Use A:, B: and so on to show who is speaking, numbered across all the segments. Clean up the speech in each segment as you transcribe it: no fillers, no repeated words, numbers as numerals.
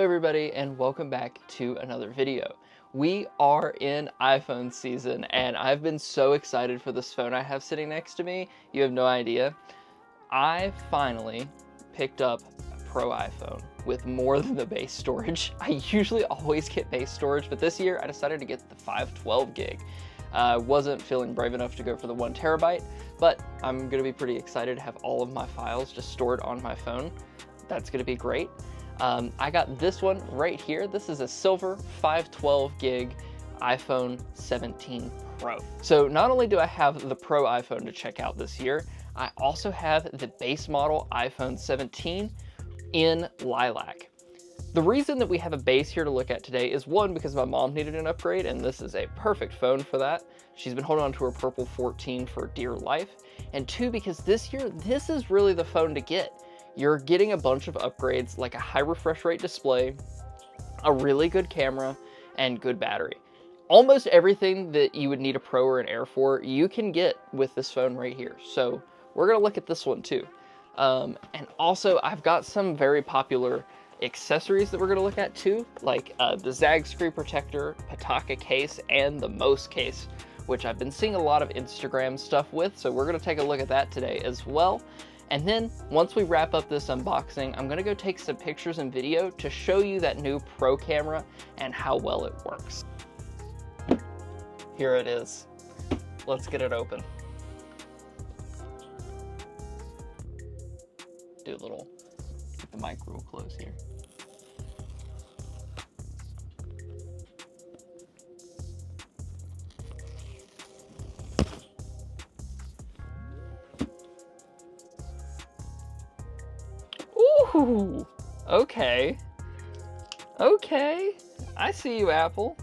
A: everybody, and welcome back to another video. We are in iPhone season, and I've been so excited for this phone I have sitting next to me. You have no idea. I finally picked up a Pro iPhone with more than the base storage. I usually always get base storage, but this year I decided to get the 512 gig. I wasn't feeling brave enough to go for the 1 terabyte, but I'm gonna be pretty excited to have all of my files just stored on my phone. That's gonna be great. I got this one right here. This is a silver 512 gig iPhone 17 Pro. So not only do I have the Pro iPhone to check out this year, I also have the base model iPhone 17 in lilac. The reason that we have a base here to look at today is one, because my mom needed an upgrade, and this is a perfect phone for that. She's been holding on to her Purple 14 for dear life. And two, because this year, this is really the phone to get. You're getting a bunch of upgrades like a high refresh rate display, a really good camera, and good battery. Almost everything that you would need a Pro or an Air for, you can get with this phone right here. So we're gonna look at this one too. And also I've got some very popular accessories that we're gonna look at too, like the Zagg screen protector, pitaka case, and the Mous case, which I've been seeing a lot of Instagram stuff with. So we're gonna take a look at that today as well. And then once we wrap up this unboxing, I'm gonna go take some pictures and video to show you that new Pro camera and how well it works. Here it is. Let's get it open. Do a little, get the mic real close here. Ooh, okay. Okay, I see you, Apple.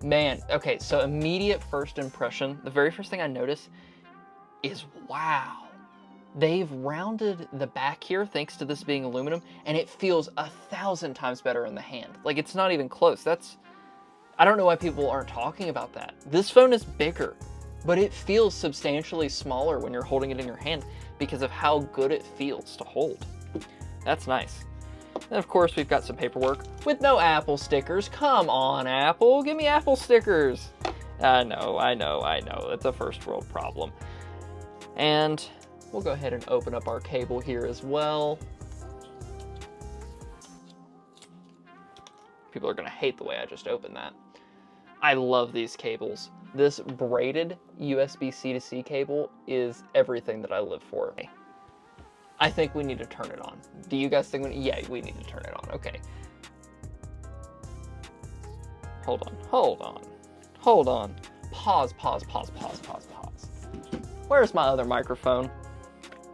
A: Man, okay, so immediate first impression, the very first thing I notice is, wow. They've rounded the back here thanks to this being aluminum, and it feels 1,000 times better in the hand. Like, it's not even close. I don't know why people aren't talking about that. This phone is bigger, but it feels substantially smaller when you're holding it in your hand because of how good it feels to hold. That's nice. And of course, we've got some paperwork with no Apple stickers. Come on, Apple, give me Apple stickers. I know. It's a first world problem. And we'll go ahead and open up our cable here as well. People are gonna hate the way I just opened that. I love these cables. This braided USB-C to C cable is everything that I live for. I think we need to turn it on. Do you guys think yeah, we need to turn it on, okay. Hold on. Pause. Where's my other microphone?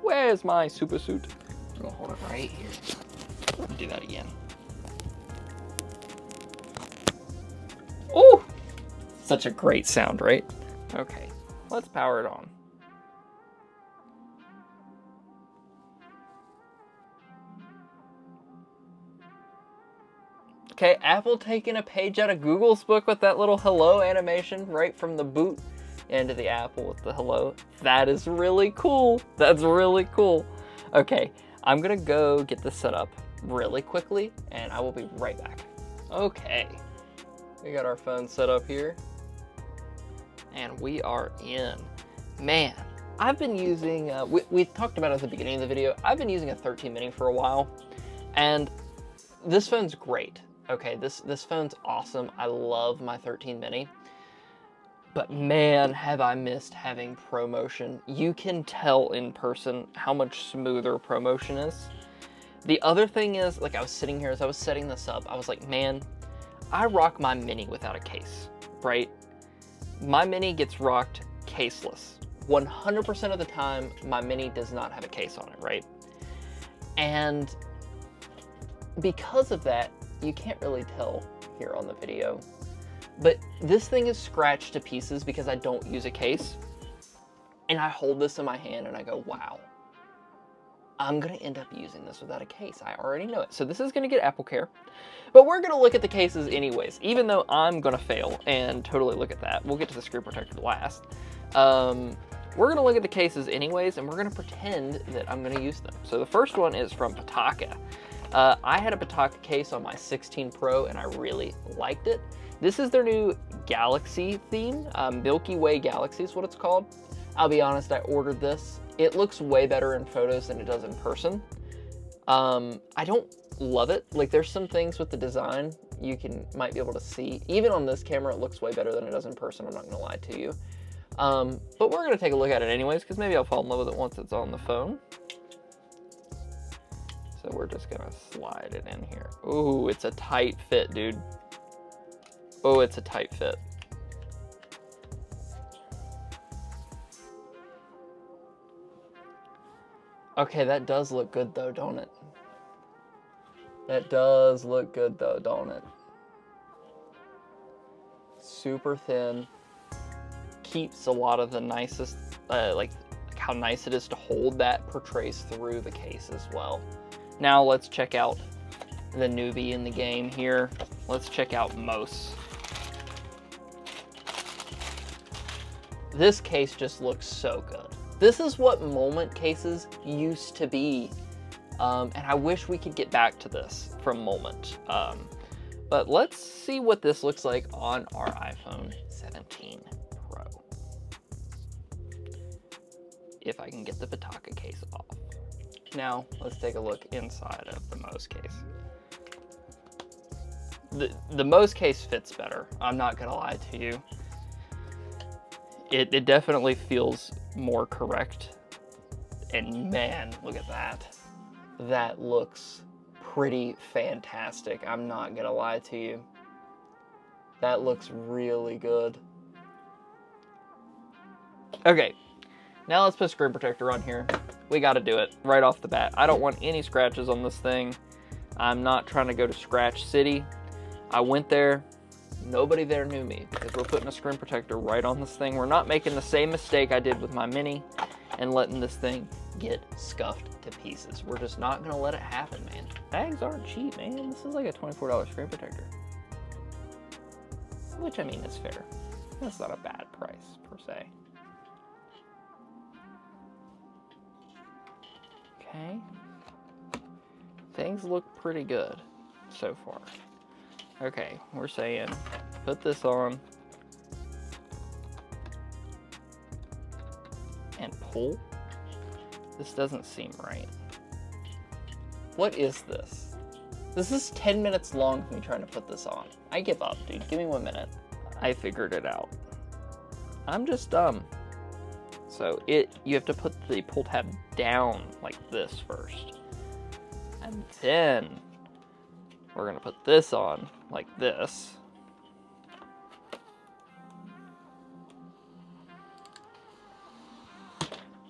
A: Where's my super suit? I'm gonna hold it right here. Do that again. Ooh! Such a great sound, right? Okay, let's power it on. Okay, Apple taking a page out of Google's book with that little hello animation right from the boot into the Apple with the hello. That is really cool. That's really cool. Okay, I'm gonna go get this set up really quickly and I will be right back. Okay, we got our phone set up here and we are in. Man, I've been using, we talked about it at the beginning of the video, I've been using a 13 mini for a while and this phone's great. Okay, this phone's awesome. I love my 13 mini. But man, have I missed having ProMotion. You can tell in person how much smoother ProMotion is. The other thing is, like I was sitting here as I was setting this up, I was like, man, I rock my mini without a case, right? My mini gets rocked caseless. 100% of the time, my mini does not have a case on it, right? And because of that, you can't really tell here on the video, but this thing is scratched to pieces because I don't use a case. And I hold this in my hand and I go, wow, I'm gonna end up using this without a case. I already know it. So this is gonna get Apple Care, but we're gonna look at the cases anyways, even though I'm gonna fail and totally look at that. We'll get to the screen protector last. We're gonna look at the cases anyways, and we're gonna pretend that I'm gonna use them. So the first one is from Pitaka. I had a pitaka case on my 16 Pro and I really liked it. This is their new Galaxy theme. Milky Way Galaxy is what it's called. I'll be honest, I ordered this. It looks way better in photos than it does in person. I don't love it. Like, there's some things with the design you might be able to see. Even on this camera, it looks way better than it does in person. I'm not gonna lie to you. But we're gonna take a look at it anyways, because maybe I'll fall in love with it once it's on the phone. So we're just gonna slide it in here. Ooh, it's a tight fit, dude. Oh, it's a tight fit. Okay, that does look good though, don't it? That does look good though, don't it? Super thin. Keeps a lot of the nicest, like how nice it is to hold that portrays through the case as well. Now let's check out the newbie in the game here. Let's check out Mous. This case just looks so good. This is what Moment cases used to be. And I wish we could get back to this from Moment. But let's see what this looks like on our iPhone 17 Pro. If I can get the pitaka case off. Now, let's take a look inside of the Mous case. The Mous case fits better. I'm not gonna lie to you. It definitely feels more correct. And man, look at that. That looks pretty fantastic. I'm not gonna lie to you. That looks really good. Okay, now let's put a screen protector on here. We gotta do it right off the bat. I don't want any scratches on this thing. I'm not trying to go to Scratch City. I went there. Nobody there knew me because we're putting a screen protector right on this thing. We're not making the same mistake I did with my Mini and letting this thing get scuffed to pieces. We're just not gonna let it happen, man. Bags aren't cheap, man. This is like a $24 screen protector. Which, I mean, is fair. That's not a bad price, per se. Okay. Things look pretty good so far. Okay, we're saying put this on and pull. This doesn't seem right. What is this? This is 10 minutes long for me trying to put this on. I give up, dude. Give me 1 minute. I figured it out. I'm just dumb. So you have to put the pull tab down like this first. And then we're gonna put this on like this.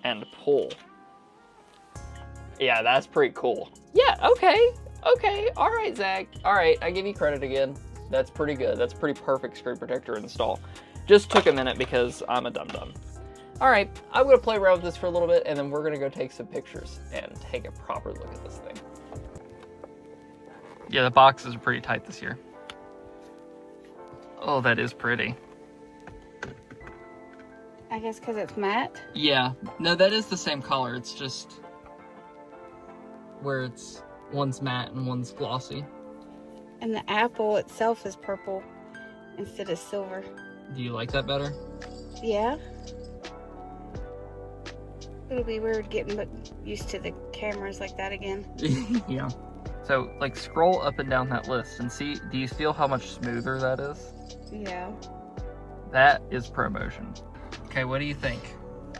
A: And pull. Yeah, that's pretty cool. Yeah, okay, all right, Zach. All right, I give you credit again. That's pretty good. That's pretty perfect screen protector install. Just took a minute because I'm a dum-dum. All right, I'm gonna play around with this for a little bit and then we're gonna go take some pictures and take a proper look at this thing. Yeah, the boxes are pretty tight this year. Oh, that is pretty.
B: I guess because it's matte?
A: Yeah, no, that is the same color. It's just where one's matte and one's glossy.
B: And the apple itself is purple instead of silver.
A: Do you like that better?
B: Yeah. It'll be weird getting used to the cameras like that again.
A: Yeah. So, like, scroll up and down that list and see, do you feel how much smoother that is?
B: Yeah.
A: That is ProMotion. Okay, what do you think?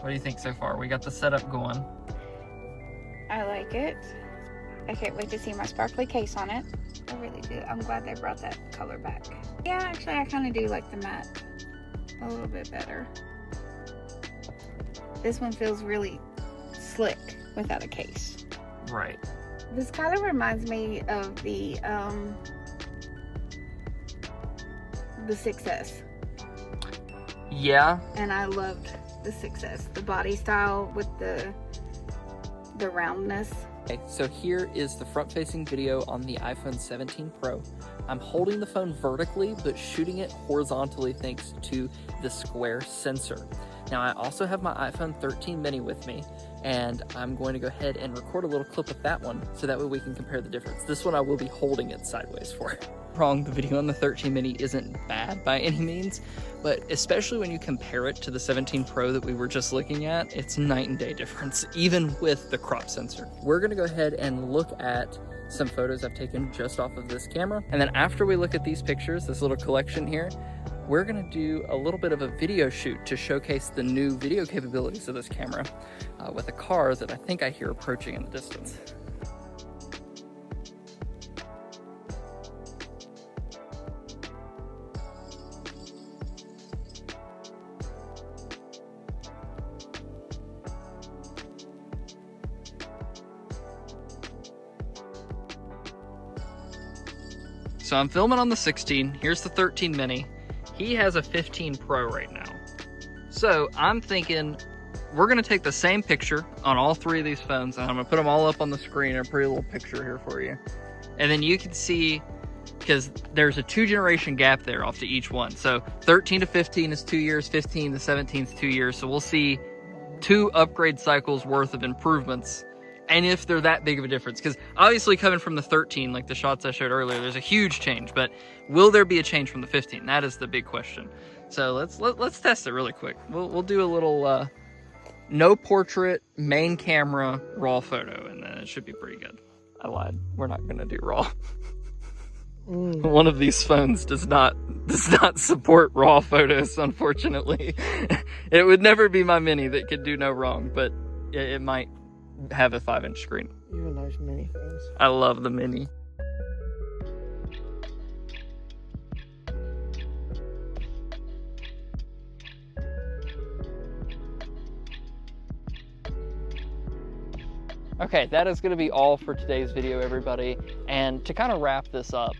A: What do you think so far? We got the setup going.
B: I like it. I can't wait to see my sparkly case on it. I really do. I'm glad they brought that color back. Yeah, actually, I kind of do like the matte a little bit better. This one feels really slick without a case.
A: Right.
B: This kind of reminds me of the 6S.
A: Yeah.
B: And I loved the 6S. The body style with the roundness.
A: Okay, so here is the front-facing video on the iPhone 17 Pro. I'm holding the phone vertically, but shooting it horizontally thanks to the square sensor. Now, I also have my iPhone 13 mini with me, and I'm going to go ahead and record a little clip of that one so that way we can compare the difference. This one I will be holding it sideways for. Wrong, the video on the 13 mini isn't bad by any means, but especially when you compare it to the 17 Pro that we were just looking at, it's night and day difference, even with the crop sensor. We're gonna go ahead and look at some photos I've taken just off of this camera, and then after we look at these pictures, this little collection here, we're gonna do a little bit of a video shoot to showcase the new video capabilities of this camera with a car that I think I hear approaching in the distance. So I'm filming on the 16, here's the 13 mini. He has a 15 Pro right now. So I'm thinking we're gonna take the same picture on all three of these phones, and I'm gonna put them all up on the screen in a pretty little picture here for you. And then you can see, because there's a 2-generation gap there off to each one. So 13 to 15 is 2 years, 15 to 17 is 2 years. So we'll see 2 upgrade cycles worth of improvements, and if they're that big of a difference. Because obviously coming from the 13, like the shots I showed earlier, there's a huge change, but will there be a change from the 15? That is the big question. So let's test it really quick. We'll do a little no portrait main camera raw photo, and then it should be pretty good. I lied. We're not gonna do raw. One of these phones does not support raw photos, unfortunately. It would never be my mini that could do no wrong, but it might have a 5-inch screen.
C: You and those mini phones.
A: I love the mini. Okay, that is going to be all for today's video, everybody. And to kind of wrap this up,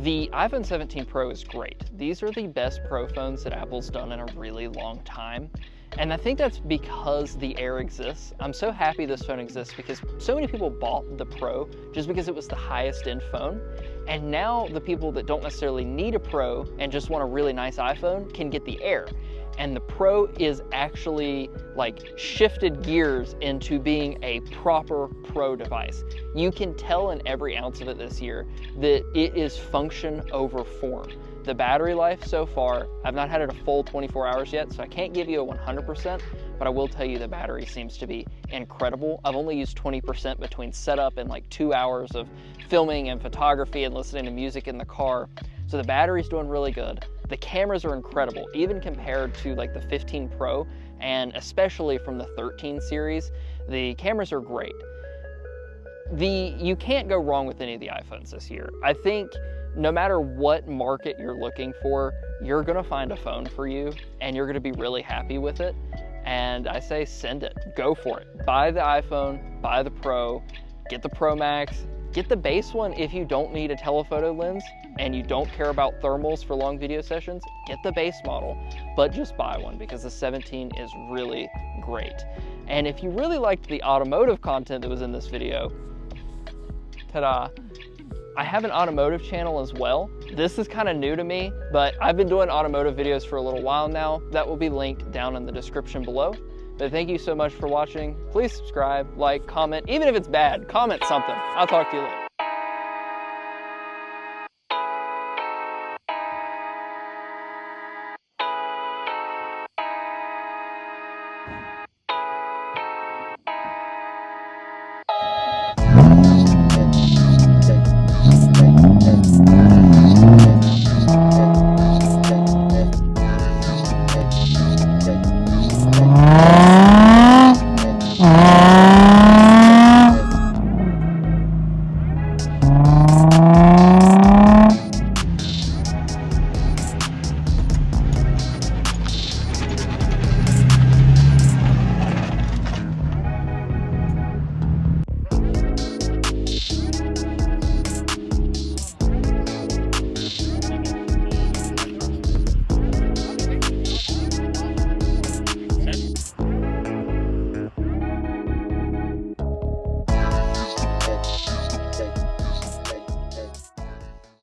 A: the iPhone 17 Pro is great. These are the best Pro phones that Apple's done in a really long time. And I think that's because the Air exists. I'm so happy this phone exists because so many people bought the Pro just because it was the highest end phone. And now the people that don't necessarily need a Pro and just want a really nice iPhone can get the Air. And the Pro is actually like shifted gears into being a proper Pro device. You can tell in every ounce of it this year that it is function over form. The battery life so far, I've not had it a full 24 hours yet, so I can't give you a 100%, but I will tell you the battery seems to be incredible. I've only used 20% between setup and like 2 hours of filming and photography and listening to music in the car. So the battery's doing really good. The cameras are incredible, even compared to like the 15 Pro, and especially from the 13 series, the cameras are great. You can't go wrong with any of the iPhones this year. I think no matter what market you're looking for, you're gonna find a phone for you and you're gonna be really happy with it. And I say send it, go for it. Buy the iPhone, buy the Pro, get the Pro Max, get the base one if you don't need a telephoto lens and you don't care about thermals for long video sessions, get the base model, but just buy one because the 17 is really great. And if you really liked the automotive content that was in this video, ta-da, I have an automotive channel as well. This is kind of new to me, but I've been doing automotive videos for a little while now. That will be linked down in the description below. But thank you so much for watching. Please subscribe, like, comment. Even if it's bad, comment something. I'll talk to you later.